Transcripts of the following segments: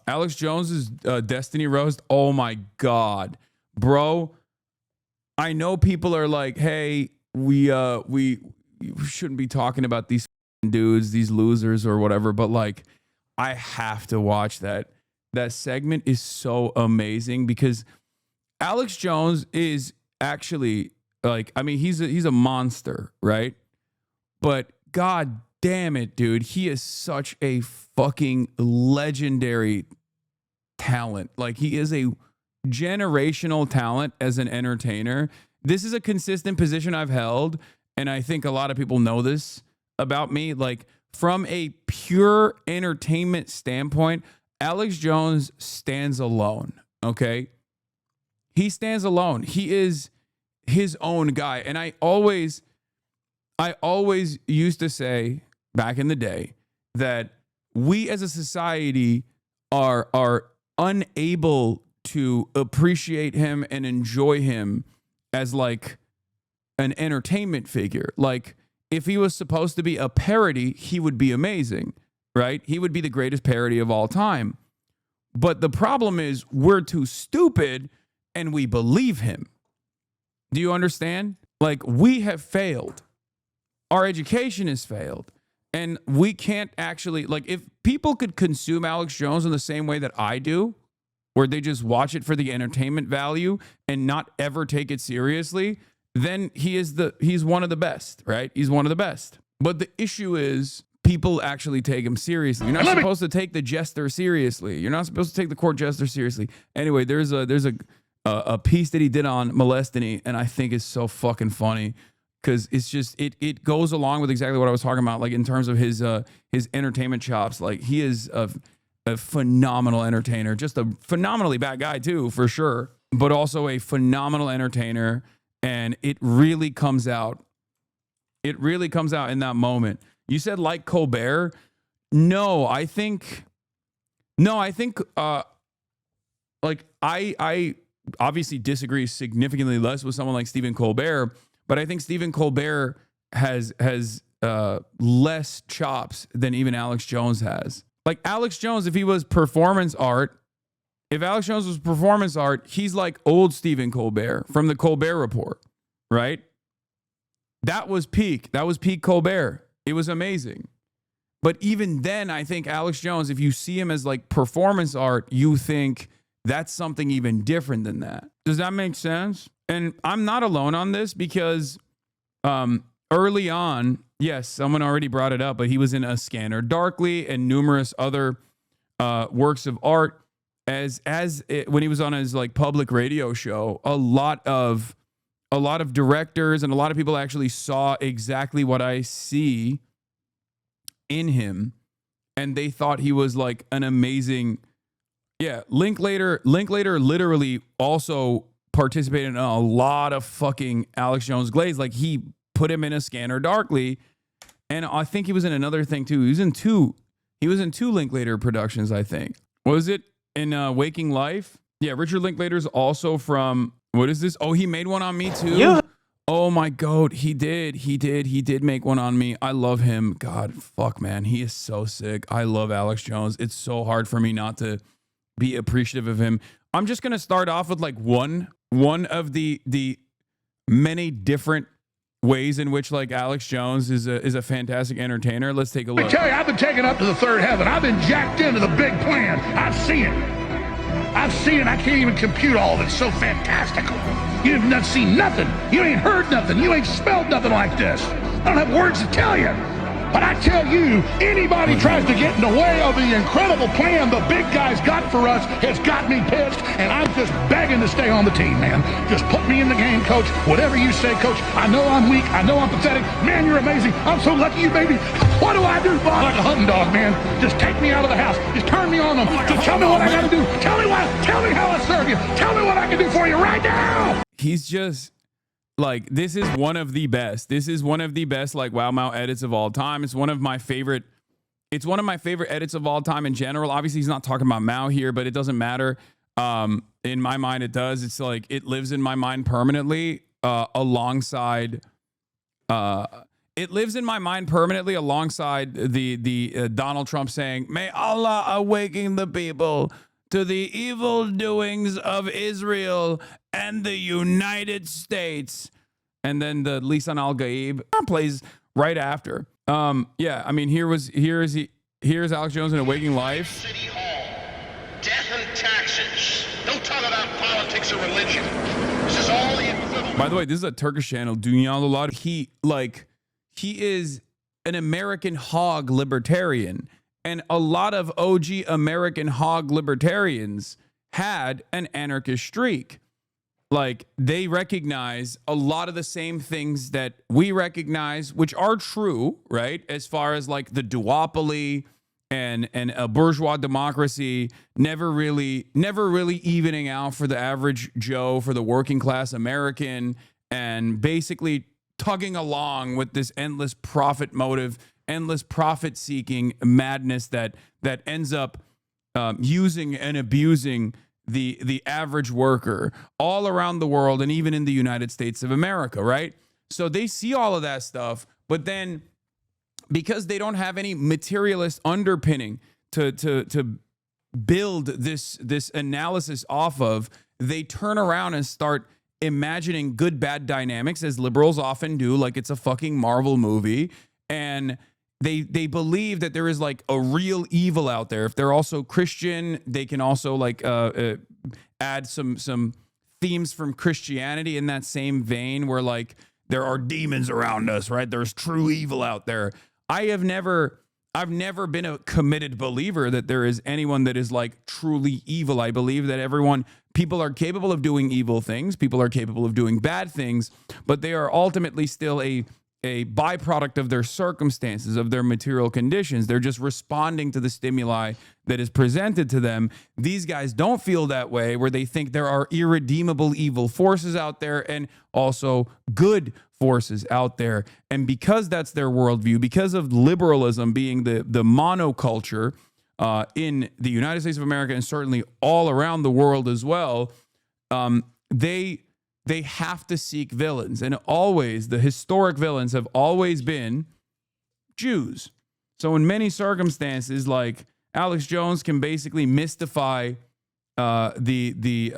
Alex Jones's Destiny roast. Oh my God, bro. I know people are like, hey, we shouldn't be talking about these dudes, these losers or whatever, but like, I have to watch that. That segment is so amazing because Alex Jones is actually like, I mean, he's a monster, right? But God damn it, dude, he is such a fucking legendary talent. Like, he is a generational talent as an entertainer. This is a consistent position I've held, and I think a lot of people know this about me. Like, from a pure entertainment standpoint, Alex Jones stands alone, okay? He stands alone. He is his own guy. And I always used to say back in the day that we as a society are unable to appreciate him and enjoy him as like an entertainment figure. Like, if he was supposed to be a parody, he would be amazing, right? He would be the greatest parody of all time. But the problem is we're too stupid and we believe him. Do you understand? Like, we have failed. Our education has failed. And we can't actually, like, if people could consume Alex Jones in the same way that I do, where they just watch it for the entertainment value and not ever take it seriously, then he's one of the best, right? He's one of the best. But the issue is people actually take him seriously. You're not supposed to take the jester seriously. You're not supposed to take the court jester seriously. Anyway, there's a piece that he did on Molesty, and I think it's so fucking funny because it's just it goes along with exactly what I was talking about, like in terms of his entertainment chops. Like, he is a phenomenal entertainer, just a phenomenally bad guy too, for sure, but also a phenomenal entertainer. And it really comes out. It really comes out in that moment. You said like Colbert. No, I think like I obviously disagree significantly less with someone like Stephen Colbert, but I think Stephen Colbert has less chops than even Alex Jones has. Like, Alex Jones, if Alex Jones was performance art, he's like old Stephen Colbert from the Colbert Report, right? That was peak Colbert. It was amazing. But even then, I think Alex Jones, if you see him as like performance art, you think that's something even different than that. Does that make sense? And I'm not alone on this because early on, yes, someone already brought it up, but he was in A Scanner Darkly and numerous other works of art. When he was on his like public radio show, a lot of directors and a lot of people actually saw exactly what I see in him, and they thought he was like an amazing. Yeah, Linklater literally also participated in a lot of fucking Alex Jones glaze. Like, he put him in A Scanner Darkly, and I think he was in another thing too. He was in two Linklater productions, I think. Was it in Waking Life? Yeah, Richard Linklater's also from, what is this? Oh, he made one on me too? Yeah. Oh my God, he did make one on me. I love him. God, fuck, man. He is so sick. I love Alex Jones. It's so hard for me not to be appreciative of him. I'm just going to start off with like one of the many different ways in which like Alex Jones is a fantastic entertainer. Let's take a look. I tell you, I've been taken up to the third heaven. I've been jacked into the big plan. I've seen it. I can't even compute all of it. It's so fantastical. You have not seen nothing. You ain't heard nothing. You ain't smelled nothing like this. I don't have words to tell you. But I tell you, anybody tries to get in the way of the incredible plan the big guys got for us has got me pissed, and I'm just begging to stay on the team, man. Just put me in the game, coach. Whatever you say, coach. I know I'm weak. I know I'm pathetic. Man, you're amazing. I'm so lucky you made me. What do I do, Bob? Like a hunting dog, man. Just take me out of the house. Just turn me on them. Just tell me what I got to do. Tell me how I serve you. Tell me what I can do for you right now. He's just... like, this is one of the best. This is one of the best, like, Wow Mao edits of all time. It's one of my favorite edits of all time in general. Obviously, he's not talking about Mao here, but it doesn't matter. In my mind, it does. It's like, it lives in my mind permanently, alongside, it lives in my mind permanently alongside the Donald Trump saying, "May Allah awaken the people to the evil doings of Israel and the United States." And then the Lisan Al Gaib plays right after. Yeah, I mean, here's Alex Jones in A Waking Life. City Hall, death and taxes. Don't talk about politics or religion. This is all the equivalent. By the way, this is a Turkish channel. Dünyalılar. He is an American hog libertarian, and a lot of OG American hog libertarians had an anarchist streak. Like, they recognize a lot of the same things that we recognize, which are true, right? As far as like the duopoly and a bourgeois democracy never really evening out for the average Joe, for the working class American, and basically tugging along with this endless profit motive, endless profit seeking madness that ends up using and abusing the average worker all around the world, and even in the United States of America, right? So they see all of that stuff, but then because they don't have any materialist underpinning to build this analysis off of, they turn around and start imagining good bad dynamics, as liberals often do, like it's a fucking Marvel movie, and they believe that there is like a real evil out there. If they're also Christian, they can also like add some themes from Christianity in that same vein, where like there are demons around us, right? There's true evil out there. I've never been a committed believer that there is anyone that is like truly evil. I believe that people are capable of doing evil things. People are capable of doing bad things, but they are ultimately still a byproduct of their circumstances, of their material conditions. They're just responding to the stimuli that is presented to them. These guys don't feel that way, where they think there are irredeemable evil forces out there and also good forces out there. And because that's their worldview, because of liberalism being the monoculture in the United States of America, and certainly all around the world as well, they have to seek villains. And always, the historic villains have always been Jews. So in many circumstances, like, Alex Jones can basically mystify the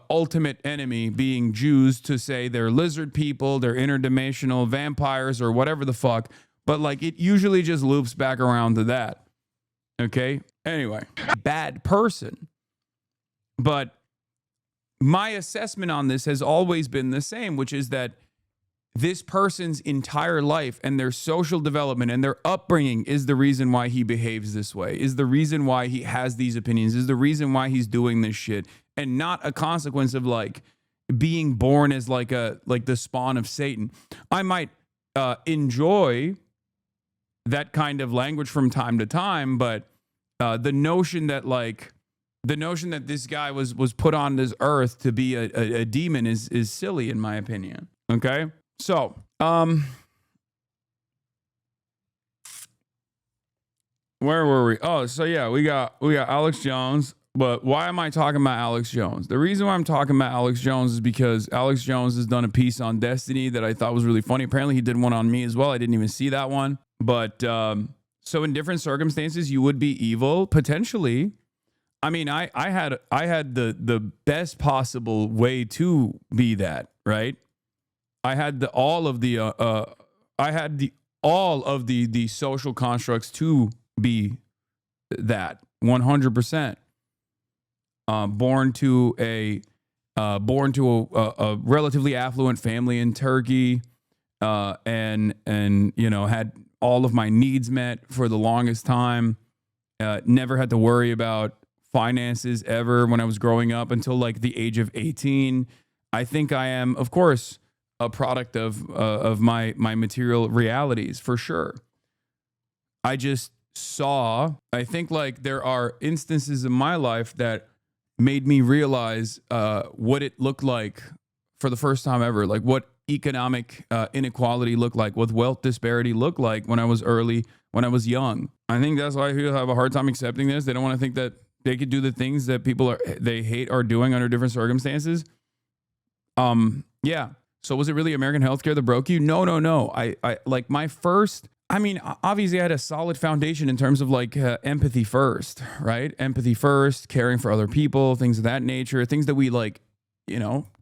ultimate enemy being Jews, to say they're lizard people, they're interdimensional vampires, or whatever the fuck. But like, it usually just loops back around to that. Okay? Anyway, bad person. But my assessment on this has always been the same, which is that this person's entire life and their social development and their upbringing is the reason why he behaves this way, is the reason why he has these opinions, is the reason why he's doing this shit, and not a consequence of like being born as like the spawn of Satan. I might enjoy that kind of language from time to time, but the notion that this guy was put on this earth to be a demon is silly, in my opinion. Okay? So, where were we? Oh, so yeah, we got Alex Jones. But why am I talking about Alex Jones? The reason why I'm talking about Alex Jones is because Alex Jones has done a piece on Destiny that I thought was really funny. Apparently he did one on me as well. I didn't even see that one. But so in different circumstances, you would be evil, potentially. I mean, I had the best possible way to be that, right? I had all of the social constructs to be that 100%. Born to a relatively affluent family in Turkey, and had all of my needs met for the longest time. Never had to worry about finances ever when I was growing up until like the age of 18. I think I am, of course, a product of my material realities, for sure. I just saw, I think like there are instances in my life that made me realize what it looked like for the first time ever, like what economic inequality looked like, what wealth disparity looked like when I was young. I think that's why people have a hard time accepting this. They don't want to think that they could do the things that they hate are doing under different circumstances. Yeah. So was it really American healthcare that broke you? No. I like my first, I mean, obviously I had a solid foundation in terms of like empathy first, right? Empathy first, caring for other people, things of that nature, things that we like,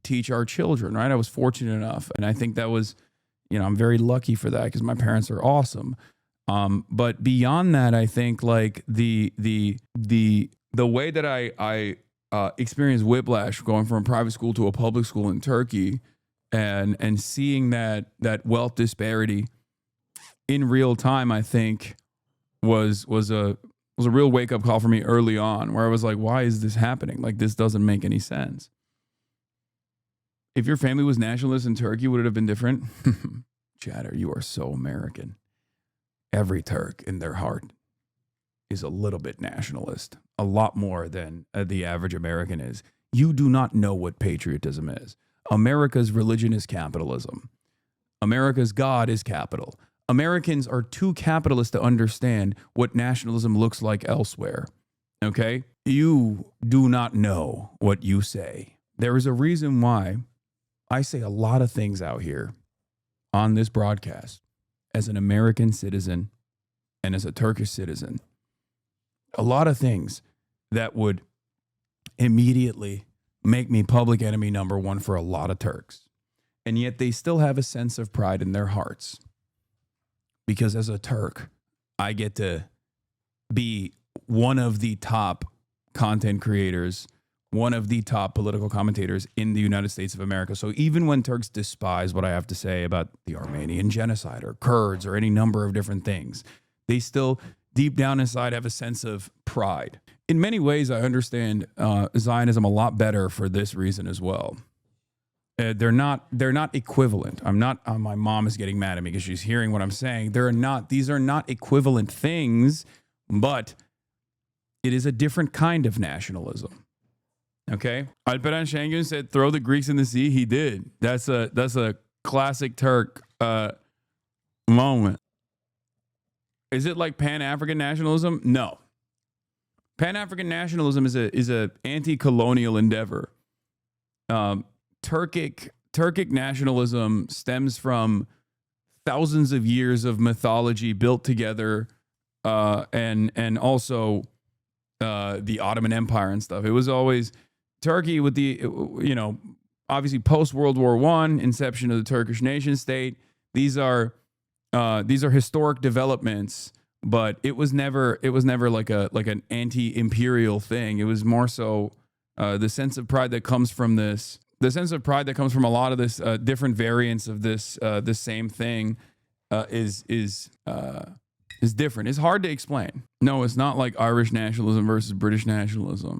teach our children, right? I was fortunate enough. And I think that was, I'm very lucky for that because my parents are awesome. But beyond that, I think like the way that I experienced whiplash going from a private school to a public school in Turkey and seeing that wealth disparity in real time, I think was a real wake up call for me early on, where I was like, why is this happening? Like, this doesn't make any sense. If your family was nationalist in Turkey, would it have been different? Chatter, you are so American. Every Turk in their heart is a little bit nationalist, a lot more than the average American is. You do not know what patriotism is. America's religion is capitalism. America's God is capital. Americans are too capitalist to understand what nationalism looks like elsewhere. Okay? You do not know what you say. There is a reason why I say a lot of things out here on this broadcast as an American citizen and as a Turkish citizen. A lot of things that would immediately make me public enemy number one for a lot of Turks. And yet they still have a sense of pride in their hearts. Because as a Turk, I get to be one of the top content creators, one of the top political commentators in the United States of America. So even when Turks despise what I have to say about the Armenian genocide or Kurds or any number of different things, they still deep down inside have a sense of pride. In many ways, I understand Zionism a lot better for this reason as well. They're not equivalent. My mom is getting mad at me because she's hearing what I'm saying. These are not equivalent things, but it is a different kind of nationalism. Okay? Alperen Şengün said, throw the Greeks in the sea. He did. That's a classic Turk moment. Is it like Pan-African nationalism? No. Pan-African nationalism is a anti-colonial endeavor. Turkic nationalism stems from thousands of years of mythology built together, and also the Ottoman Empire and stuff. It was always Turkey with the obviously post World War I, inception of the Turkish nation state. These are historic developments, but it was never like an anti-imperial thing. It was more so the sense of pride that comes from this. The sense of pride that comes from a lot of this different variants of this same thing is different. It's hard to explain. No, it's not like Irish nationalism versus British nationalism.